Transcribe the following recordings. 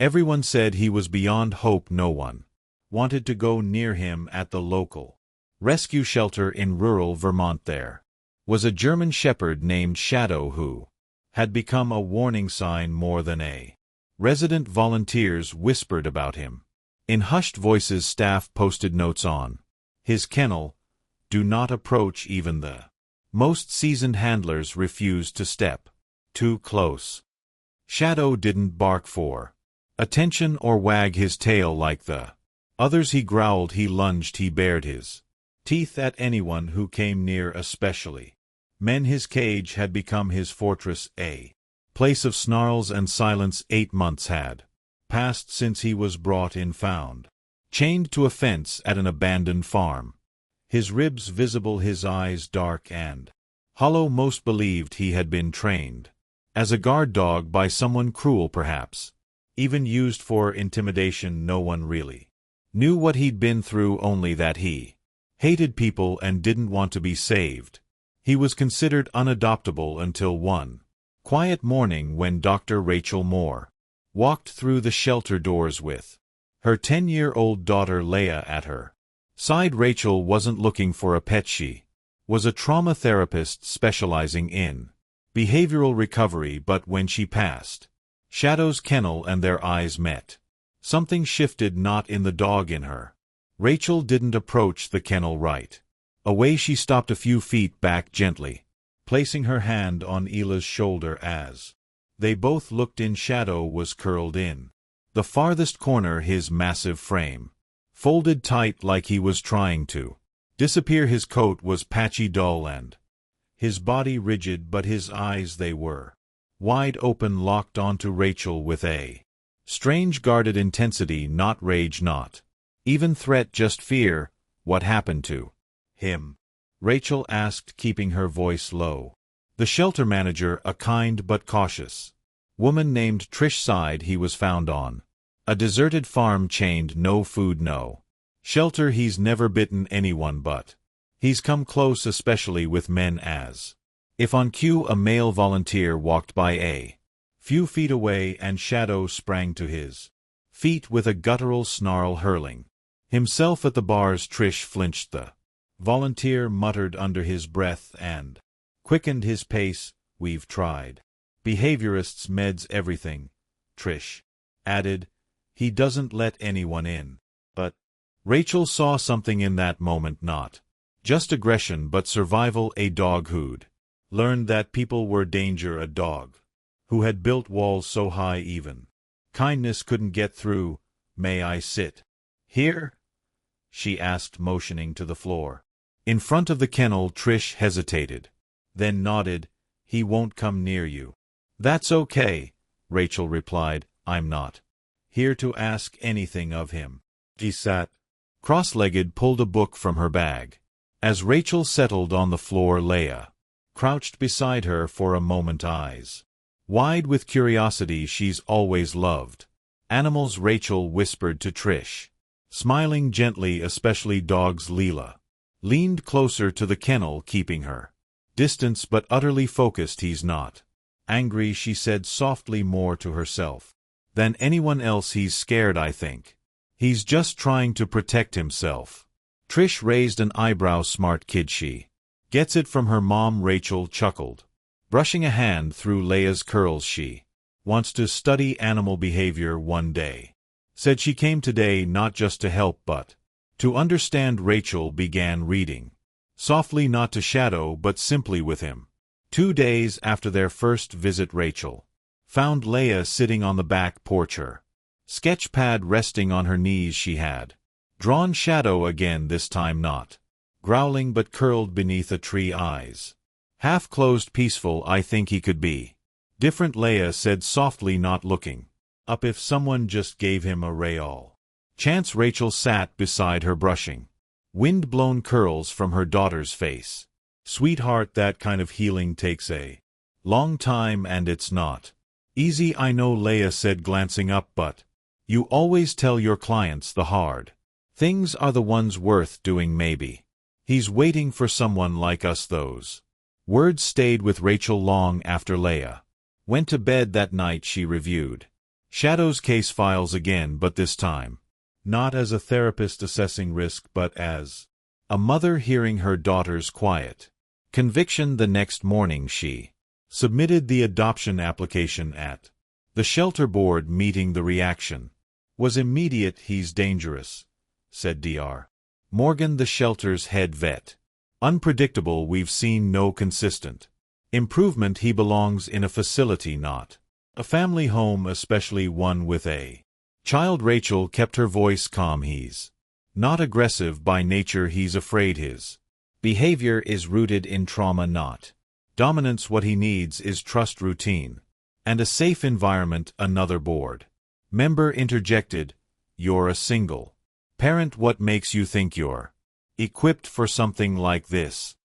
Everyone said he was beyond hope. No one wanted to go near him at the local rescue shelter in rural Vermont. There was a German shepherd named Shadow who had become a warning sign more than a resident. Volunteers whispered about him. In hushed voices, staff posted notes on his kennel, "Do not approach." Even the most seasoned handlers refused to step too close. Shadow didn't bark for attention or wag his tail like the others. He growled, he lunged, he bared his teeth at anyone who came near, especially men. His cage had become his fortress, a place of snarls and silence. 8 months had passed since he was brought in, found chained to a fence at an abandoned farm, his ribs visible, his eyes dark and hollow. Most believed he had been trained as a guard dog by someone cruel, perhaps even used for intimidation. No one really knew what he'd been through, only that he hated people and didn't want to be saved. He was considered unadoptable until one quiet morning when Dr. Rachel Moore walked through the shelter doors with her 10-year-old daughter Leah at her side. Rachel wasn't looking for a pet. She was a trauma therapist specializing in behavioral recovery. But when she passed Shadow's kennel and their eyes met, something shifted, not in the dog, in her. Rachel didn't approach the kennel right away. She stopped a few feet back, gently placing her hand on Ela's shoulder. As they both looked in, Shadow was curled in the farthest corner, his massive frame folded tight like he was trying to disappear. His coat was patchy, dull, and his body rigid, but his eyes, they were wide open, locked onto Rachel with a strange guarded intensity. Not rage, not even threat, just fear. "What happened to him?" Rachel asked, keeping her voice low. The shelter manager, a kind but cautious woman named Trish, sighed. "He was found on a deserted farm, chained, no food, no shelter. He's never bitten anyone, but he's come close, especially with men." As if on cue, a male volunteer walked by a few feet away, and Shadow sprang to his feet with a guttural snarl, hurling himself at the bars. Trish flinched. The volunteer muttered under his breath and quickened his pace. "We've tried behaviorists, meds, everything," Trish added. "He doesn't let anyone in." But Rachel saw something in that moment, not just aggression but survival. A dog who'd learned that people were danger, a dog who had built walls so high even kindness couldn't get through. "May I sit here?" she asked, motioning to the floor in front of the kennel. Trish hesitated, then nodded. "He won't come near you." "That's okay," Rachel replied. "I'm not here to ask anything of him." She sat cross-legged, pulled a book from her bag. As Rachel settled on the floor, Leah crouched beside her for a moment, eyes wide with curiosity. "She's always loved animals," Rachel whispered to Trish, smiling gently, "especially dogs." Leela leaned closer to the kennel, keeping her distance but utterly focused. "He's not angry," she said softly, more to herself than anyone else. "He's scared, I think. He's just trying to protect himself." Trish raised an eyebrow. "Smart kid. She gets it from her mom," Rachel chuckled, brushing a hand through Leah's curls. "She wants to study animal behavior one day. Said she came today not just to help but to understand." Rachel began reading softly, not to Shadow but simply with him. 2 days after their first visit, Rachel found Leah sitting on the back porch, her sketch pad resting on her knees. She had drawn Shadow again, this time not growling but curled beneath a tree, eyes half closed, peaceful. "I think he could be different," Leah said softly, not looking up. "If someone just gave him a real chance." Rachel sat beside her, brushing wind-blown curls from her daughter's face. "Sweetheart, that kind of healing takes a long time, and it's not easy." "I know," Leah said, glancing up, "but you always tell your clients the hard things are the ones worth doing. Maybe he's waiting for someone like us." Those words stayed with Rachel long after Leah went to bed that night. She reviewed Shadow's case files again, but this time not as a therapist assessing risk but as a mother hearing her daughter's quiet conviction. The next morning she submitted the adoption application at the shelter board meeting. The reaction was immediate. "He's dangerous," said Dr. Morgan, the shelter's head vet. "Unpredictable. We've seen no consistent improvement. He belongs in a facility, not a family home, especially one with a child." Rachel kept her voice calm. "He's not aggressive by nature. He's afraid. His behavior is rooted in trauma, not dominance. What he needs is trust, routine, and a safe environment." Another board member interjected, "You're a single parent. What makes you think you're equipped for something like this?"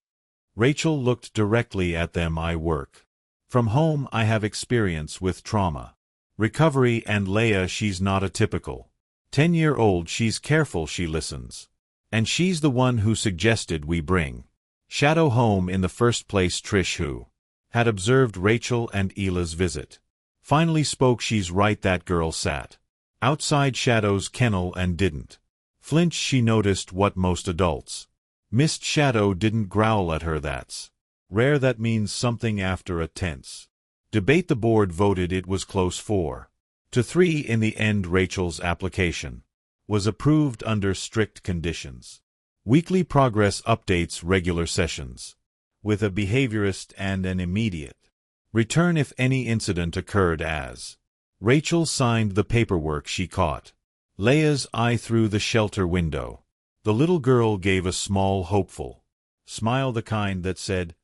Rachel looked directly at them. "I work from home. I have experience with trauma recovery. And Leah, she's not a typical 10-year-old. She's careful, she listens. And she's the one who suggested we bring Shadow home in the first place." Trish, who had observed Rachel and Hila's visit, finally spoke. "She's right. That girl sat outside Shadow's kennel and didn't flinch. She noticed what most adults missed. Shadow didn't growl at her. That's rare. That means something." After a tense debate, the board voted. It was close, 4-3 in the end. Rachel's application was approved under strict conditions: weekly progress updates, regular sessions with a behaviorist, and an immediate return if any incident occurred. As Rachel signed the paperwork, she caught Leah's eye through the shelter window. The little girl gave a small, hopeful smile, the kind that said,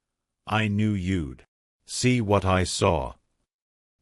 "I knew you'd see what I saw."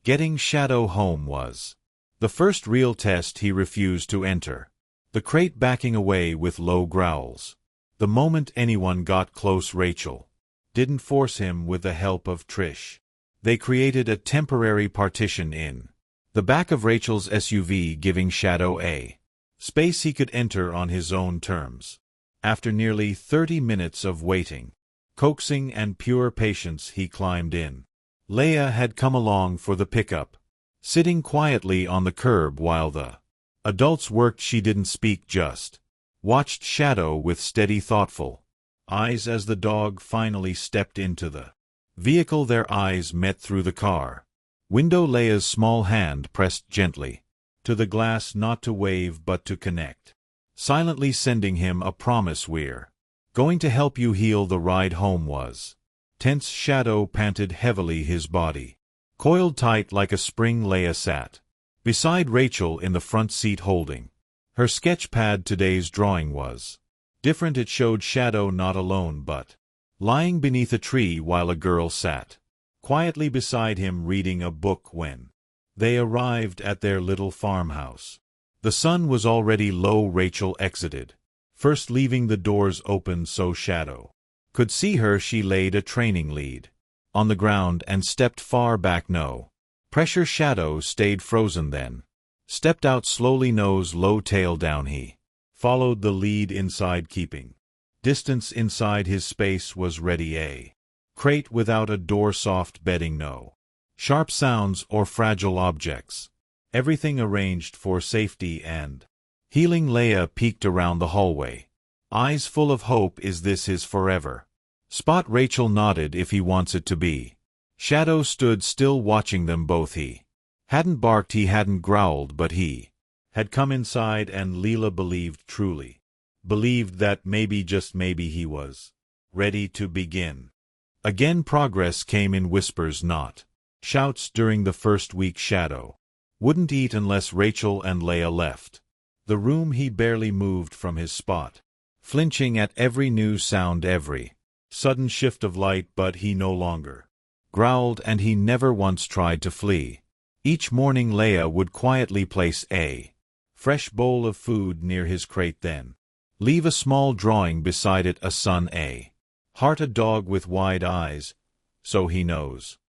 Getting Shadow home was the first real test. He refused to enter the crate, backing away with low growls. The moment anyone got close, Rachel didn't force him. With the help of Trish, they created a temporary partition in the back of Rachel's SUV, giving Shadow a space he could enter on his own terms. After nearly 30 minutes of waiting, coaxing, and pure patience, he climbed in. Leah had come along for the pickup, sitting quietly on the curb while the adults worked. She didn't speak, just watched Shadow with steady, thoughtful eyes. As the dog finally stepped into the vehicle, their eyes met through the car window. Leah's small hand pressed gently to the glass, not to wave but to connect, silently sending him a promise: "We're going to help you heal." The ride home was tense. Shadow panted heavily, his body coiled tight like a spring. Leah sat beside Rachel in the front seat, holding her sketch pad. Today's drawing was different. It showed Shadow not alone but lying beneath a tree while a girl sat quietly beside him reading a book. When they arrived at their little farmhouse, the sun was already low. Rachel exited first, leaving the doors open so Shadow could see her. She laid a training lead on the ground and stepped far back. No pressure. Shadow stayed frozen, then stepped out slowly, nose low, tail down. He followed the lead inside, keeping distance. Inside his space was ready: a crate without a door, soft bedding, no sharp sounds or fragile objects, everything arranged for safety and healing. Leah peeked around the hallway, eyes full of hope. "Is this his forever spot?" Rachel nodded. "If he wants it to be." Shadow stood still, watching them both. He hadn't barked, he hadn't growled, but he had come inside, and Leela believed, truly believed, that maybe, just maybe, he was ready to begin. Again, progress came in whispers, not shouts. During the first week, Shadow wouldn't eat unless Rachel and Leah left the room. He barely moved from his spot, flinching at every new sound, every sudden shift of light, but he no longer growled, and he never once tried to flee. Each morning Leah would quietly place a fresh bowl of food near his crate, then leave a small drawing beside it, a sun, a heart, a dog with wide eyes. "So he knows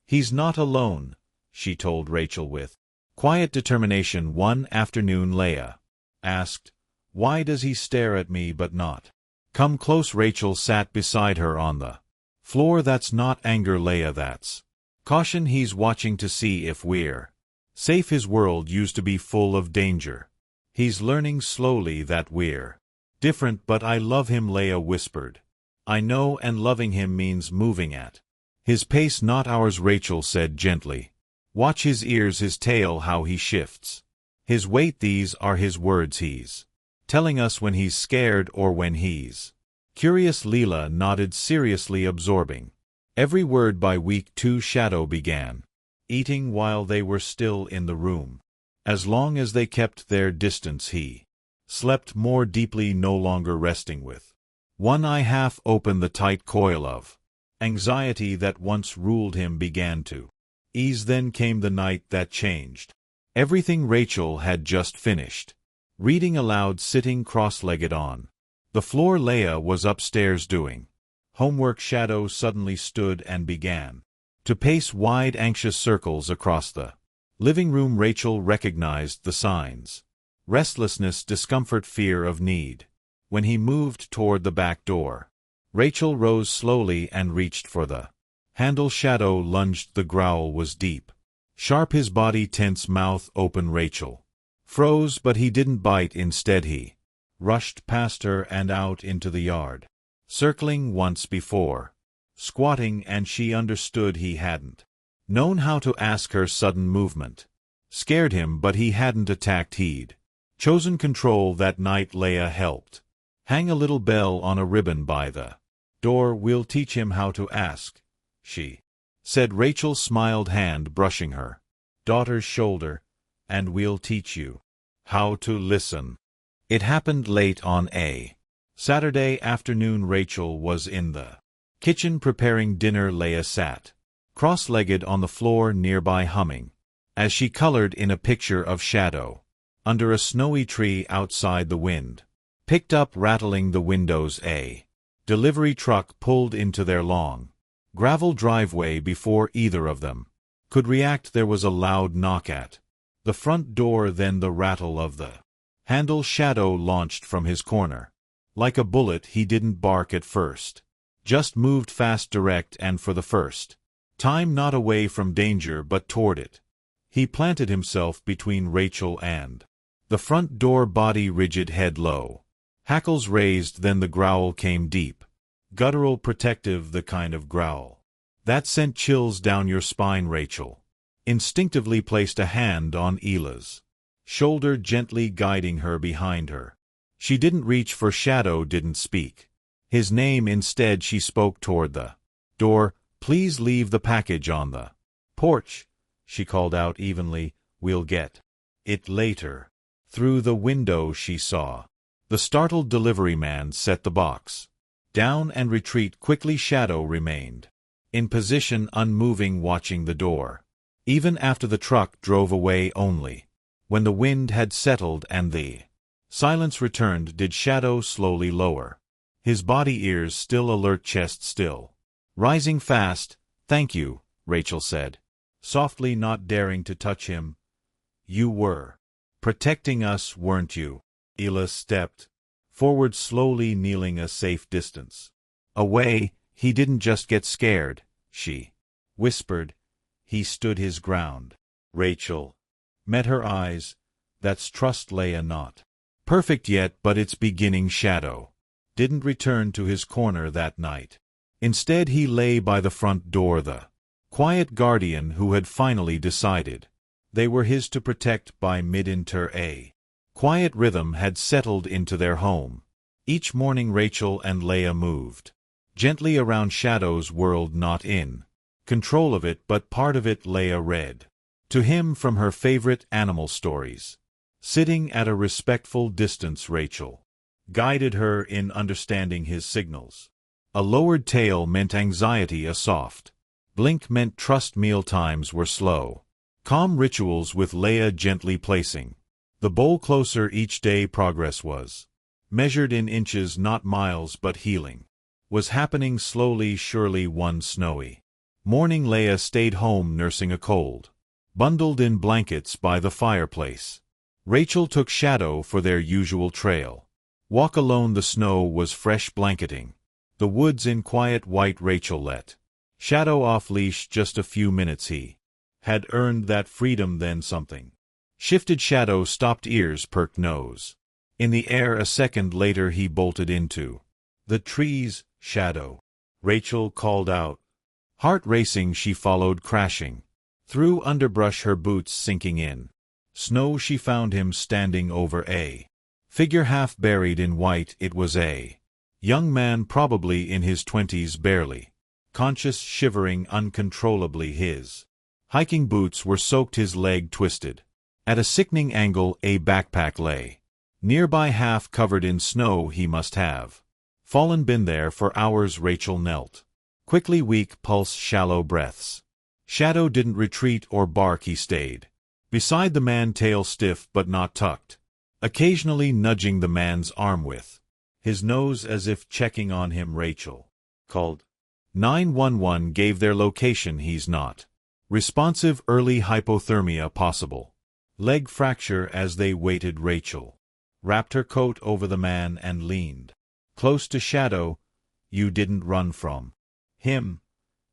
he's not alone," she told Rachel with quiet determination. One afternoon Leah asked, "Why does he stare at me but not come close?" Rachel sat beside her on the floor. "That's not anger, Leah, that's caution. He's watching to see if we're Safe his world used to be full of danger. He's learning slowly that we're different, but I love him, Leia whispered. I know, and loving him means moving at his pace, not ours, Rachel said gently. Watch his ears, his tail, how he shifts his weight. These are his words. He's telling us when he's scared or when he's curious. Leela nodded seriously, absorbing every word. By week 2, Shadow began eating while they were still in the room. As long as they kept their distance, he slept more deeply, no longer resting with one eye half open. The tight coil of anxiety that once ruled him began to ease. Then came the night that changed everything. Rachel had just finished reading aloud, sitting cross-legged on the floor. Leia was upstairs doing homework. Shadow suddenly stood and began to pace wide, anxious circles across the living room. Rachel recognized the signs: restlessness, discomfort, fear of need. When he moved toward the back door, Rachel rose slowly and reached for the handle. Shadow lunged. The growl was deep, sharp, his body tense, mouth open. Rachel froze, but he didn't bite. Instead he rushed past her and out into the yard, circling once before, squatting, and she understood he hadn't known how to ask. Her sudden movement scared him, but he hadn't attacked. He'd chosen control that night. Leia helped hang a little bell on a ribbon by the door. We'll teach him how to ask, she said. Rachel smiled, hand brushing her daughter's shoulder. And we'll teach you how to listen. It happened late on a Saturday afternoon. Rachel was in the kitchen preparing dinner. Leia sat cross-legged on the floor nearby, humming as she colored in a picture of Shadow under a snowy tree outside. The wind picked up, rattling the windows. A delivery truck pulled into their long gravel driveway before either of them could react. There was a loud knock at the front door, then the rattle of the handle. Shadow launched from his corner like a bullet. He didn't bark at first, just moved fast, direct, and for the first time not away from danger but toward it. He planted himself between Rachel and the front door, body rigid, head low, hackles raised. Then the growl came, deep, guttural, protective, the kind of growl that sent chills down your spine. Rachel instinctively placed a hand on Ela's shoulder, gently guiding her behind her. She didn't reach for Shadow, didn't speak his name. Instead she spoke toward the door. Please leave the package on the porch, she called out evenly. We'll get it later. Through the window she saw the startled delivery man set the box down and retreat quickly. Shadow remained in position, unmoving, watching the door, even after the truck drove away. Only when the wind had settled and the silence returned did Shadow slowly lower his body, ears still alert, chest still rising fast. Thank you, Rachel said softly, not daring to touch him. You were protecting us, weren't you? Ela stepped forward slowly, kneeling a safe distance away. He didn't just get scared, she whispered. He stood his ground. Rachel met her eyes. That's trust, Leia. Not perfect yet, but it's beginning. Shadow didn't return to his corner that night. Instead he lay by the front door, the quiet guardian who had finally decided they were his to protect. By mid-winter a quiet rhythm had settled into their home. Each morning Rachel and Leia moved gently around Shadow's world, not in control of it but part of it. Leia read to him from her favorite animal stories. Sitting at a respectful distance, Rachel guided her in understanding his signals. A lowered tail meant anxiety, a soft blink meant trust. Meal times were slow, calm rituals with Leia gently placing the bowl closer each day. Progress was measured in inches, not miles, but healing was happening slowly, surely. One snowy morning Leia stayed home nursing a cold, bundled in blankets by the fireplace. Rachel took Shadow for their usual trail walk alone. The snow was fresh, blanketing the woods in quiet white. Rachel let Shadow off leash just a few minutes. He Had earned that freedom then something. Shifted shadow, stopped ears, perked nose. In the air a second later he bolted into the trees. Shadow. Rachel called out. Heart racing she followed, crashing through underbrush, her boots sinking in snow. She found him standing over a figure half buried in white. It was a young man, probably in his 20s, barely conscious, shivering uncontrollably. His hiking boots were soaked, his leg twisted. At a sickening angle, a backpack lay nearby, half covered in snow. He must have fallen, been there for hours. Rachel knelt quickly, weak pulse, shallow breaths. Shadow didn't retreat or bark, he stayed beside the man, tail stiff but not tucked, occasionally nudging the man's arm with his nose as if checking on him. Rachel called 911, gave their location. He's not responsive, early hypothermia possible, leg fracture. As they waited, Rachel wrapped her coat over the man and leaned close to Shadow. You didn't run from him,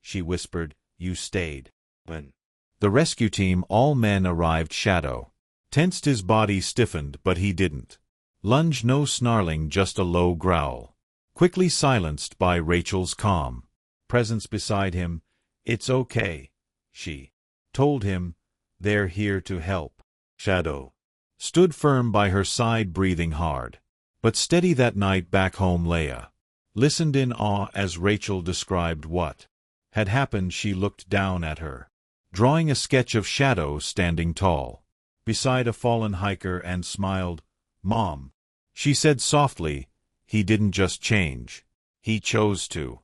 she whispered. You stayed. When the rescue team, all men, arrived, Shadow tensed, his body stiffened, but he didn't lunge, no snarling, just a low growl, quickly silenced by Rachel's calm presence beside him. It's okay, she told him. They're here to help. Shadow stood firm by her side, breathing hard but steady. That night back home, Leia listened in awe as Rachel described what had happened. She looked down at her, drawing a sketch of Shadow standing tall beside a fallen hiker, and smiled. Mom, she said softly, he didn't just change, he chose to.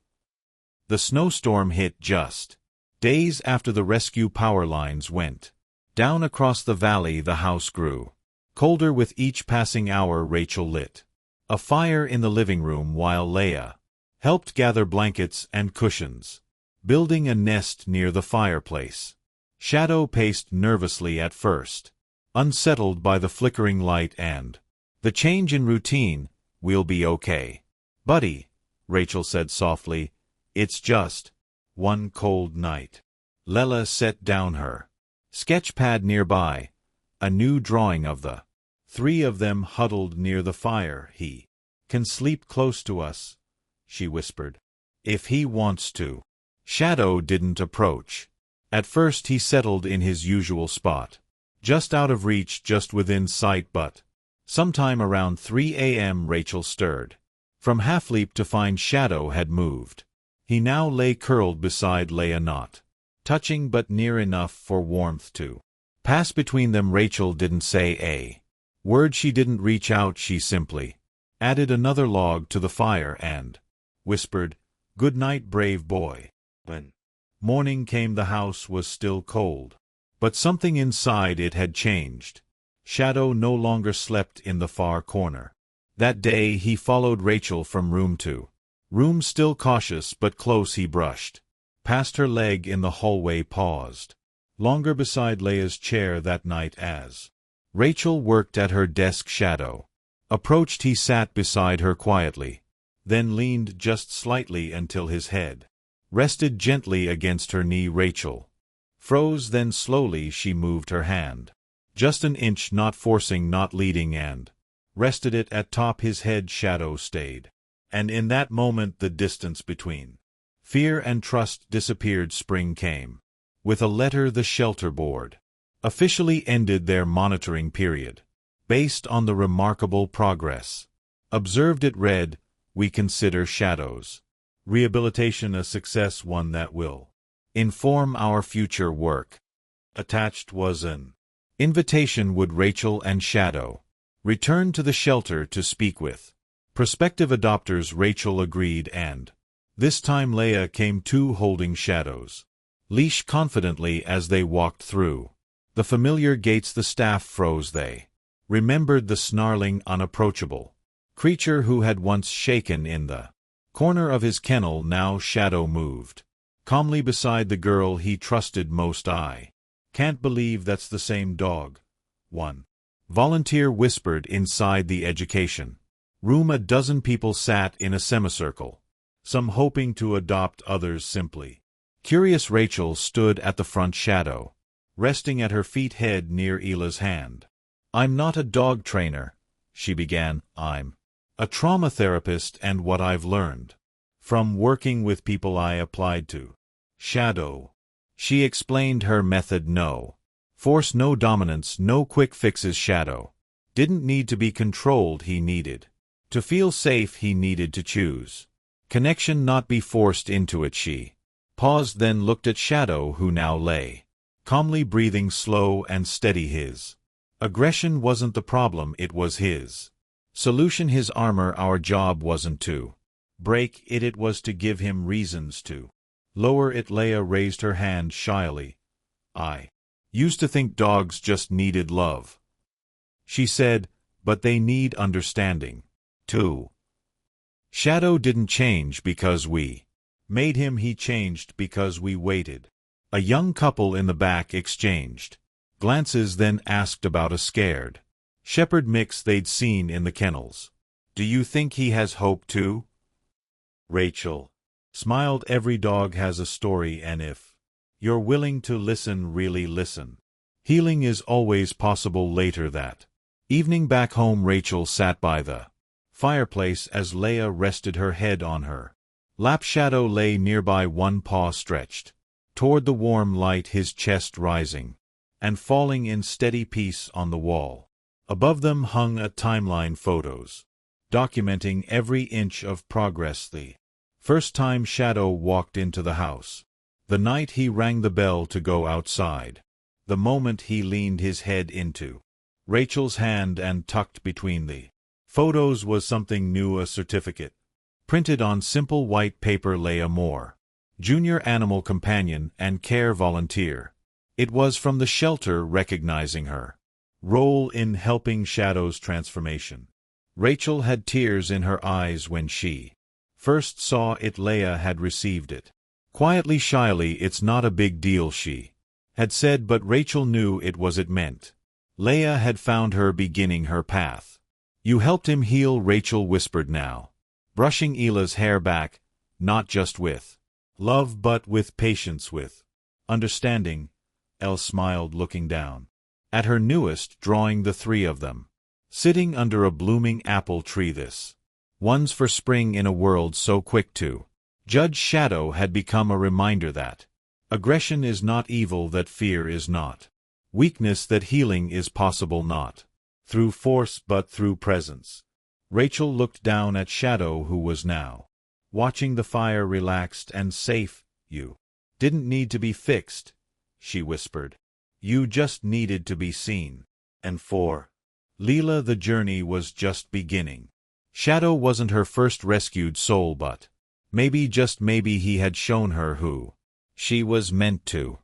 The snowstorm hit just days after the rescue power lines went down across the valley. The house grew colder with each passing hour. Rachel lit a fire in the living room while Leia helped gather blankets and cushions, building a nest near the fireplace. Shadow paced nervously at first, unsettled by the flickering light and the change in routine. We'll be okay, buddy, Rachel said softly. It's just one cold night. Leila set down her sketch pad nearby, a new drawing of the three of them huddled near the fire. He can sleep close to us, she whispered, if he wants to. Shadow didn't approach. At first he settled in his usual spot, just out of reach, just within sight, but sometime around 3 a.m. Rachel stirred from half-leap to find Shadow had moved. He now lay curled beside Leia, not touching but near enough for warmth to pass between them. Rachel didn't say a word. She didn't reach out. She simply added another log to the fire and whispered, "Good night, brave boy." When morning came, the house was still cold, but something inside it had changed. Shadow no longer slept in the far corner. That day he followed Rachel from room to room, still cautious but close. He brushed past her leg in the hallway, paused longer beside Leia's chair that night as Rachel worked at her desk. Shadow approached. He sat beside her quietly, then leaned just slightly until his head rested gently against her knee. Rachel froze, then slowly she moved her hand just an inch, not forcing, not leading, and rested it atop his head. Shadow stayed, and in that moment the distance between fear and trust disappeared. Spring came with a letter. The shelter board officially ended their monitoring period based on the remarkable progress observed. It read, "We consider Shadow's rehabilitation a success, one that will inform our future work." Attached was an invitation. Would Rachel and Shadow return to the shelter to speak with prospective adopters? Rachel agreed, and this time Leia came too, holding Shadow's leash confidently as they walked through the familiar gates. The staff froze. They remembered the snarling, unapproachable creature who had once shaken in the corner of his kennel. Now Shadow moved calmly beside the girl he trusted most. "I can't believe that's the same dog," one volunteer whispered inside the education room. A dozen people sat in a semicircle, some hoping to adopt, others simply curious. Rachel stood at the front. Shadow resting at her feet, head near Hila's hand. "I'm not a dog trainer," she began. "I'm a trauma therapist, and what I've learned from working with people I applied to Shadow." She explained her method. No force, no dominance, no quick fixes. Shadow didn't need to be controlled, he needed to feel safe, he needed to choose connection, not be forced into it. She paused, then looked at Shadow, who now lay calmly, breathing slow and steady. His aggression wasn't the problem, it was his solution, his armor. Our job wasn't to break it, it was to give him reasons to lower it. Leia raised her hand shyly. "I used to think dogs just needed love," she said, "but they need understanding, too." Shadow didn't change because we made him, he changed because we waited. A young couple in the back exchanged glances, then asked about a scared shepherd mix they'd seen in the kennels. "Do you think he has hope too?" Rachel smiled. "Every dog has a story, and if you're willing to listen, really listen, healing is always possible." Later that evening, back home, Rachel sat by the fireplace as Leia rested her head on her lap. Shadow lay nearby, one paw stretched toward the warm light, his chest rising and falling in steady peace. On the wall above them hung a timeline, photos documenting every inch of progress. The first time Shadow walked into the house, the night he rang the bell to go outside, the moment he leaned his head into Rachel's hand and tucked between the photos was something new, a certificate printed on simple white paper. Leia Moore, Junior Animal Companion and Care Volunteer. It was from the shelter, recognizing her role in helping Shadow's transformation. Rachel had tears in her eyes when she first saw it. Leia had received it quietly, shyly. "It's not a big deal," she had said, but Rachel knew it was. It meant Leia had found her, beginning her path. "You helped him heal," Rachel whispered, now brushing Hila's hair back, "not just with love but with patience, with understanding." Elle smiled, looking down at her newest drawing, the three of them sitting under a blooming apple tree. This one's for spring in a world so quick to judge. Shadow had become a reminder that aggression is not evil, that fear is not weakness, that healing is possible not through force but through presence. Rachel looked down at Shadow, who was now watching the fire, relaxed and safe. "You didn't need to be fixed," she whispered. "You just needed to be seen. And for Leela, the journey was just beginning." Shadow wasn't her first rescued soul, but maybe, just maybe, he had shown her who she was meant to